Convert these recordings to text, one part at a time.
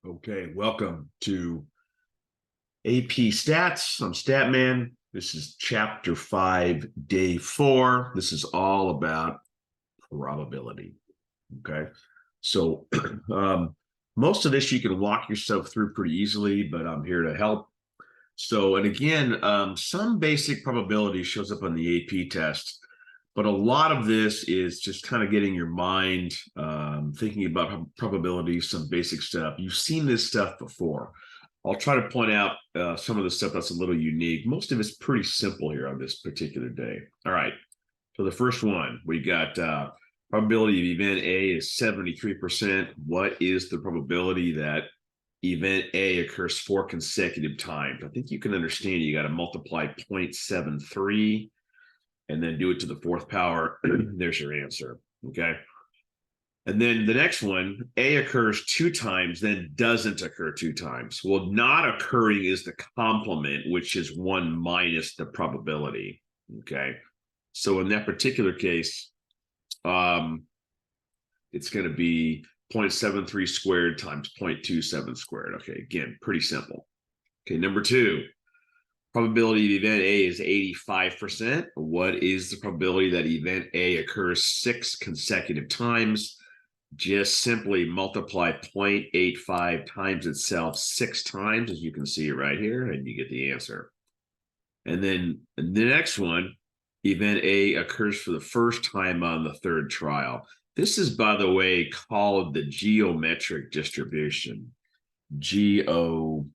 Okay, welcome to AP Stats. I'm Statman. This is chapter 5, day 4. This is all about probability. Okay, so most of this you can walk yourself through pretty easily, but I'm here to help. So, and again, some basic probability shows up on the AP test, but a lot of this is just kind of getting your mind thinking about probability, some basic stuff. You've seen this stuff before. I'll try to point out some of the stuff that's a little unique. Most of it's pretty simple here on this particular day. All right. So the first one, we got probability of event A is 73%. What is the probability that event A occurs 4 consecutive times? I think you can understand you got to multiply 0.73 and then do it to the 4th power. There's your answer. Okay. And then the next one, A occurs 2 times, then doesn't occur 2 times. Well, not occurring is the complement, which is 1 minus the probability. Okay. So in that particular case, it's going to be 0.73 squared times 0.27 squared. Okay, again, pretty simple. Okay, number 2, probability of event A is 85%. What is the probability that event A occurs 6 consecutive times? Just simply multiply 0.85 times itself 6 times, as you can see right here, and you get the answer. And then the next one, event A occurs for the first time on the 3rd trial. This is, by the way, called the geometric distribution. Geometric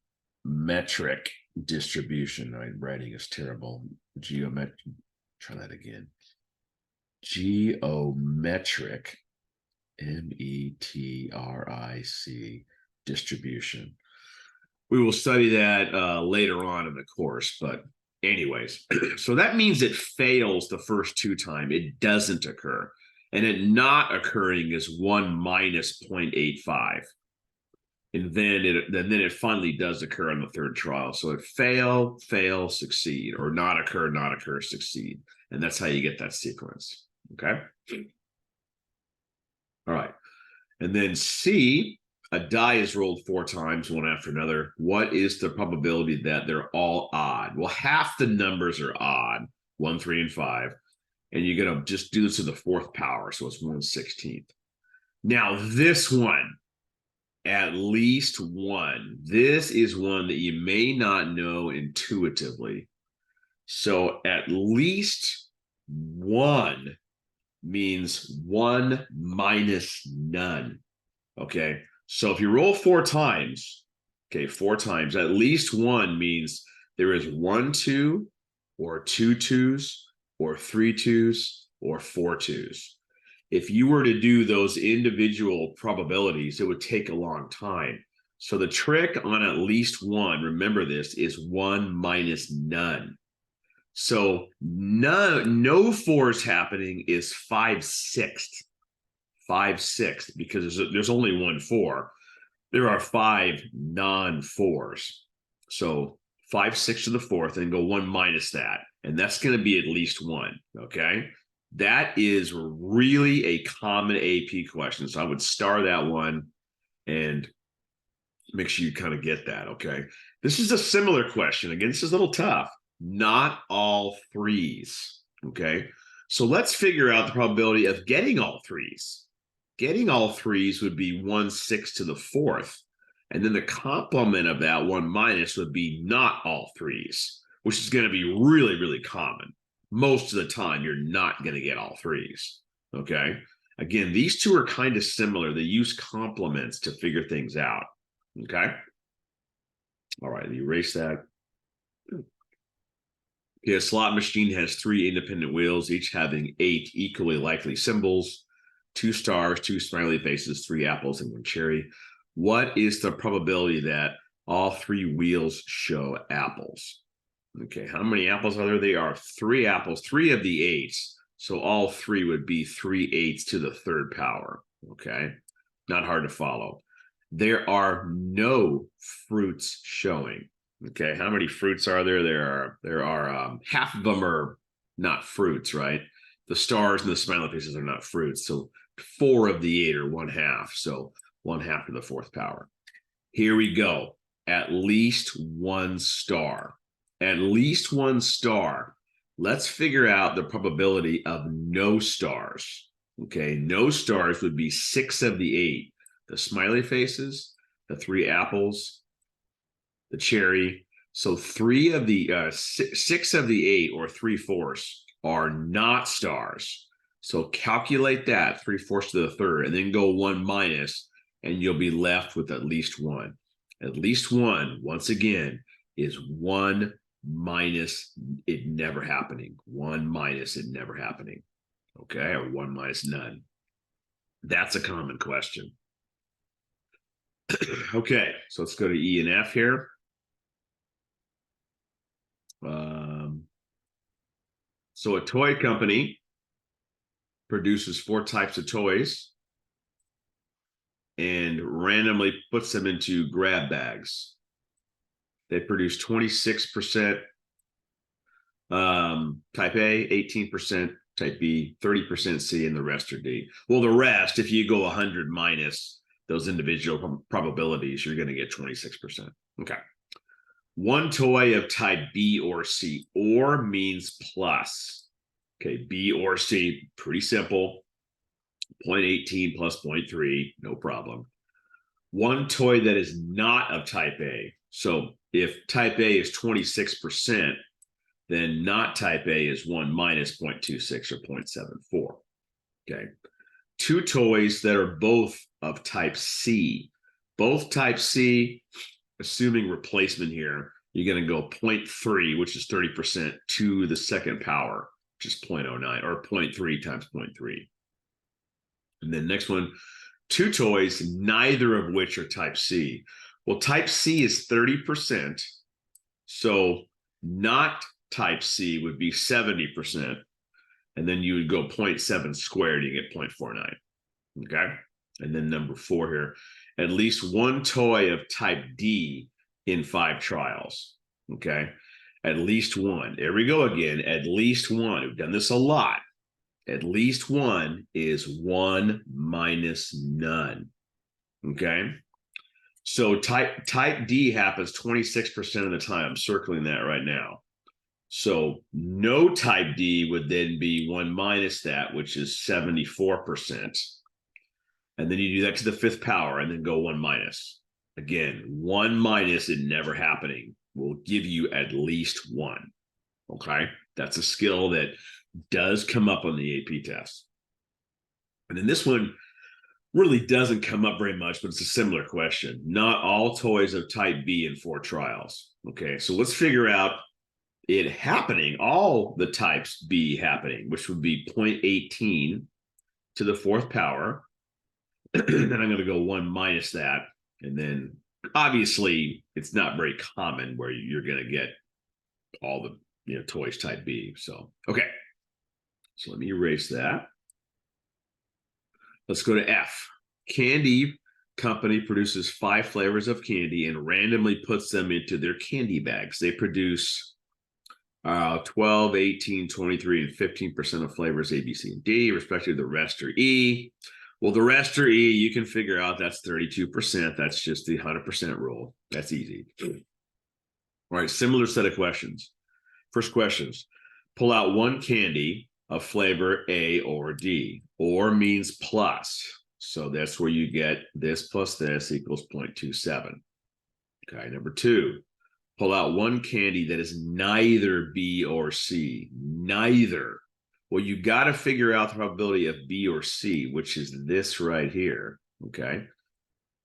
distribution. My writing is terrible. Geometric. Try that again. Geometric, METRIC distribution. We will study that later on in the course, but anyways, so that means it fails the first 2 times. It doesn't occur. And it not occurring is 1 minus 0.85. And then it finally does occur on the 3rd trial. So it fail, succeed, or not occur, succeed. And that's how you get that sequence. Okay. All right. And then C, a die is rolled 4 times, one after another. What is the probability that they're all odd? Well, half the numbers are odd, 1, 3, and 5. And you're going to just do this to the 4th power. So it's 1/16. Now, this one, at least one. This is one that you may not know intuitively. So at least one means 1 minus none. Okay. So if you roll 4 times, okay, 4 times, at least one means there is 1 2 or 2 2s or 3 2s or 4 2s. If you were to do those individual probabilities, it would take a long time. So the trick on at least one, remember this, is 1 minus none. So no 4s happening is 5/6. 5/6, because there's only 1 4. There are 5 non-4s. So 5/6 to the 4th, and go 1 minus that. And that's going to be at least 1. Okay. That is really a common AP question. So I would star that one and make sure you kind of get that. Okay. This is a similar question. Again, this is a little tough. Not all 3s. Okay. So let's figure out the probability of getting all 3s. Getting all 3s would be 1/6 to the 4th. And then the complement of that 1 minus would be not all 3s, which is going to be really, really common. Most of the time, you're not going to get all 3s. Okay. Again, these two are kind of similar. They use complements to figure things out. Okay. All right. Erase that. Okay. A slot machine has 3 independent wheels, each having 8 equally likely symbols: 2 stars, 2 smiley faces, 3 apples, and 1 cherry. What is the probability that all 3 wheels show apples? Okay, how many apples are there? There are 3 apples, 3 of the 8s. So all 3 would be 3/8 to the 3rd power. Okay, not hard to follow. There are no fruits showing. Okay, how many fruits are there? There are half of them are not fruits, right? The stars and the smiley faces are not fruits. So 4 of the 8 are 1/2. So 1/2 to the 4th power. Here we go. At least 1 star. At least 1 star. Let's figure out the probability of no stars. Okay, no stars would be 6 of the 8. The smiley faces, the 3 apples, the cherry. So 3 of the 6 of the 8, or 3/4, are not stars. So calculate that 3/4 to the third, and then go 1 minus, and you'll be left with at least 1. At least 1, once again, is 1 minus it never happening. 1 minus it never happening. Okay, or 1 minus none. That's a common question. Okay, so let's go to E and F here. So a toy company produces 4 types of toys and randomly puts them into grab bags. They produce 26% type A, 18% type B, 30% C, and the rest are D. Well, the rest, if you go 100 minus those individual probabilities, you're going to get 26%. Okay. 1 toy of type B or C. Or means plus. Okay, B or C, pretty simple. 0.18 plus 0.3, no problem. 1 toy that is not of type A. So if type A is 26%, then not type A is 1 minus 0.26 or 0.74. Okay. 2 toys that are both of type C. Both type C, assuming replacement here, you're going to go 0.3, which is 30%, to the second power, which is 0.09, or 0.3 times 0.3. And then next one, 2 toys, neither of which are type C. Well, type C is 30%. So not type C would be 70%. And then you would go 0.7 squared, you get 0.49. Okay. And then number 4 here, at least 1 toy of type D in 5 trials. Okay. At least 1. There we go again. At least 1. We've done this a lot. At least 1 is 1 minus none. Okay. So type D happens 26% of the time. I'm circling that right now. So no type D would then be 1 minus that, which is 74%. And then you do that to the 5th power and then go 1 minus. Again, 1 minus it never happening will give you at least 1. Okay. That's a skill that does come up on the AP test. And then this one really doesn't come up very much, but it's a similar question. Not all toys of type B in 4 trials. Okay, so let's figure out it happening, all the types B happening, which would be 0.18 to the 4th power. Then I'm going to go 1 minus that. And then obviously it's not very common where you're going to get all the toys type B. So, okay. So let me erase that. Let's go to F. Candy company produces 5 flavors of candy and randomly puts them into their candy bags. They produce 12, 18, 23, and 15% of flavors A, B, C, and D, respectively. The rest are E. Well, the rest are E. You can figure out that's 32%. That's just the 100% rule. That's easy. All right, similar set of questions. First questions. Pull out 1 candy of flavor A or D. Or means plus. So that's where you get this plus this equals 0.27. Okay, number 2. Pull out 1 candy that is neither B or C. Neither. Well, you got to figure out the probability of B or C, which is this right here. Okay.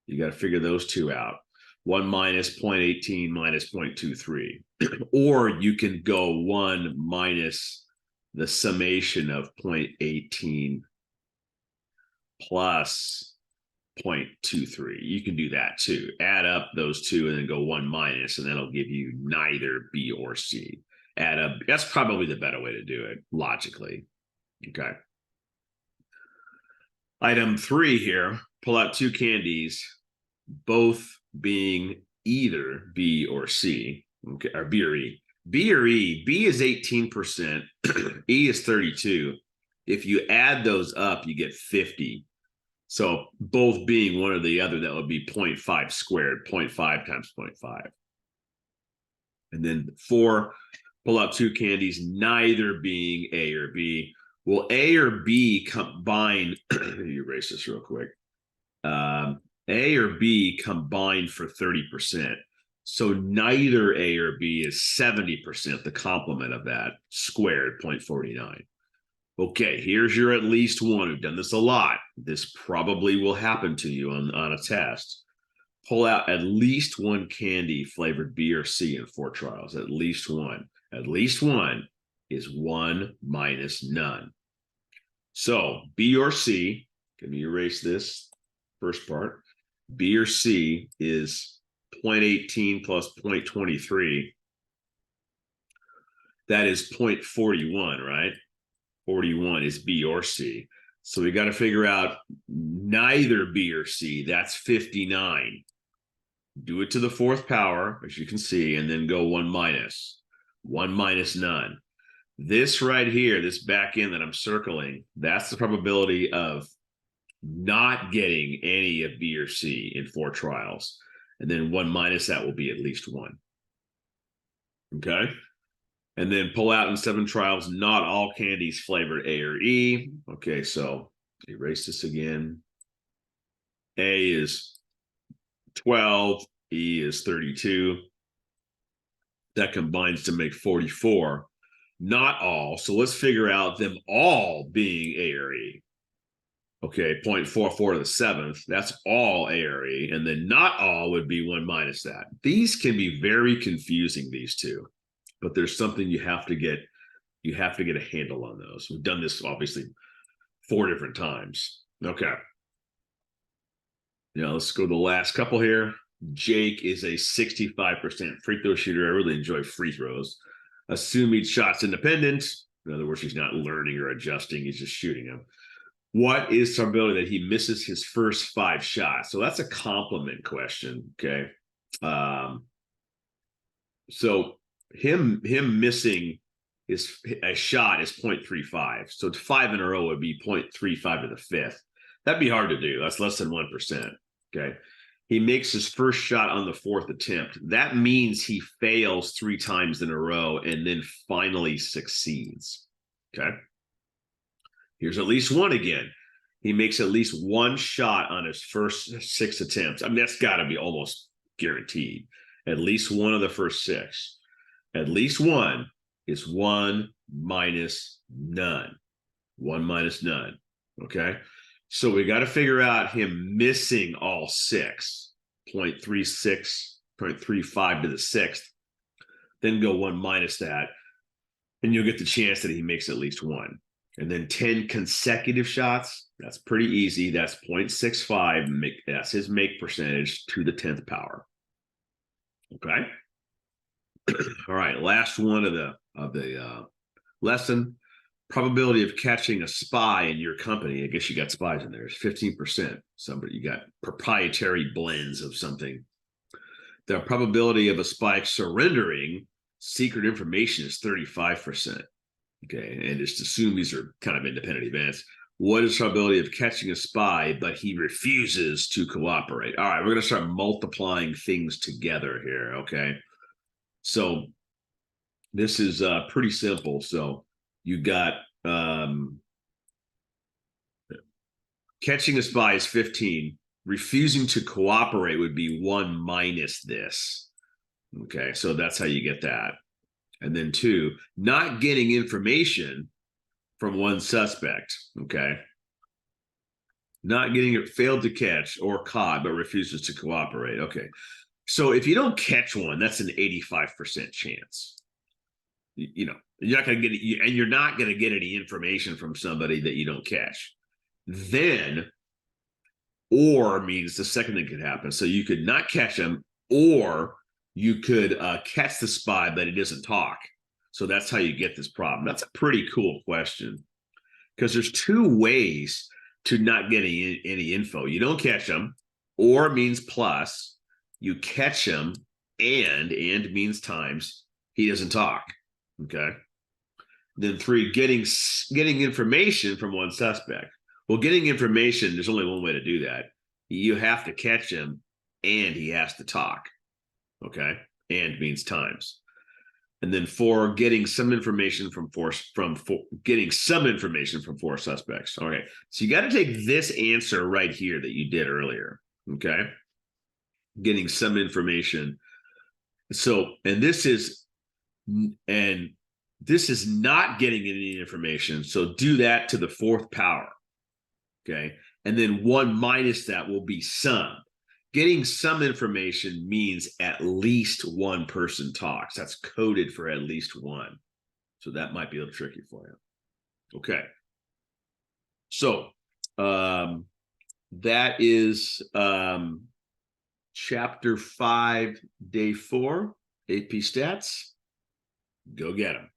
You got to figure those 2 out. 1 minus 0.18 minus 0.23. Or you can go 1 minus the summation of 0.18 plus 0.23. You can do that too. Add up those 2 and then go 1 minus, and that'll give you neither B or C. Add up. That's probably the better way to do it logically. Okay. Item 3 here. Pull out 2 candies, both being either B or C. Okay, or B or E. B or E. B is 18%. E is 32. If you add those up, you get 50. So both being one or the other, that would be 0.5 squared, 0.5 times 0.5. And then 4, pull out 2 candies, neither being A or B. Will A or B combine? Let me erase this real quick. A or B combined for 30%. So neither A or B is 70%, the complement of that, squared 0.49. Okay, here's your at least one. We've done this a lot. This probably will happen to you on a test. Pull out at least one candy flavored B or C in 4 trials. At least one. At least one is 1 minus none. So B or C, let me erase this first part. B or C is 0.18 plus 0.23. That is 0.41, right? 41 is B or C. So we got to figure out neither B or C. That's 59. Do it to the 4th power, as you can see, and then go 1 minus. 1 minus none. This right here, this back end that I'm circling, that's the probability of not getting any of B or C in 4 trials. And then 1 minus that will be at least 1. Okay? And then pull out in 7 trials, not all candies flavored A or E. Okay, so erase this again. A is 12, E is 32. That combines to make 44. Not all. So let's figure out them all being A or E. Okay, 0.44 to the 7th. That's all A or E. And then not all would be 1 minus that. These can be very confusing, these two. But there's something you have to get a handle on those. We've done this obviously 4 different times. Okay. Now let's go to the last couple here. Jake is a 65% free throw shooter. I really enjoy free throws. Assume each shot's independent. In other words, he's not learning or adjusting. He's just shooting them. What is the probability that he misses his first 5 shots? So that's a compliment question. Okay. So him missing a shot is 0.35. So 5 in a row would be 0.35 to the 5th. That'd be hard to do. That's less than 1%. Okay. He makes his first shot on the 4th attempt. That means he fails 3 times in a row and then finally succeeds. Okay. Here's at least one again. He makes at least 1 shot on his first 6 attempts. I mean, that's got to be almost guaranteed. At least one of the first 6. At least one is 1 minus none. 1 minus none. Okay. So we got to figure out him missing all 6. 0.36, 0.35 to the 6th. Then go 1 minus that. And you'll get the chance that he makes at least 1. And then 10 consecutive shots. That's pretty easy. That's 0.65. That's his make percentage to the 10th power. Okay. All right. Last one of the lesson. Probability of catching a spy in your company. I guess you got spies in there. Is 15%. Somebody, you got proprietary blends of something. The probability of a spy surrendering secret information is 35%. Okay, and just assume these are kind of independent events. What is the probability of catching a spy, but he refuses to cooperate? All right, we're going to start multiplying things together here, okay? So this is pretty simple. So you got catching a spy is 15. Refusing to cooperate would be 1 minus this. Okay, so that's how you get that. And then 2, not getting information from one suspect. Okay. Not getting it, failed to catch or caught, but refuses to cooperate. Okay. So if you don't catch one, that's an 85% chance. You know, you're not going to get it, and you're not going to get any information from somebody that you don't catch. Then, or means the second thing could happen. So you could not catch him, or you could catch the spy, but he doesn't talk. So that's how you get this problem. That's a pretty cool question, because there's 2 ways to not get any info. You don't catch him, or means plus. You catch him, and means times. He doesn't talk. Okay. Then 3, getting information from one suspect. Well, getting information, there's only one way to do that. You have to catch him and he has to talk. Okay. And means times. And then 4, getting some information from getting some information from 4 suspects. Okay. So you got to take this answer right here that you did earlier. Okay. Getting some information. So, and this is not getting any information. So do that to the 4th power. Okay. And then 1 minus that will be some. Getting some information means at least one person talks. That's coded for at least one. So that might be a little tricky for you. Okay. So that is chapter 5, day 4, AP Stats. Go get them.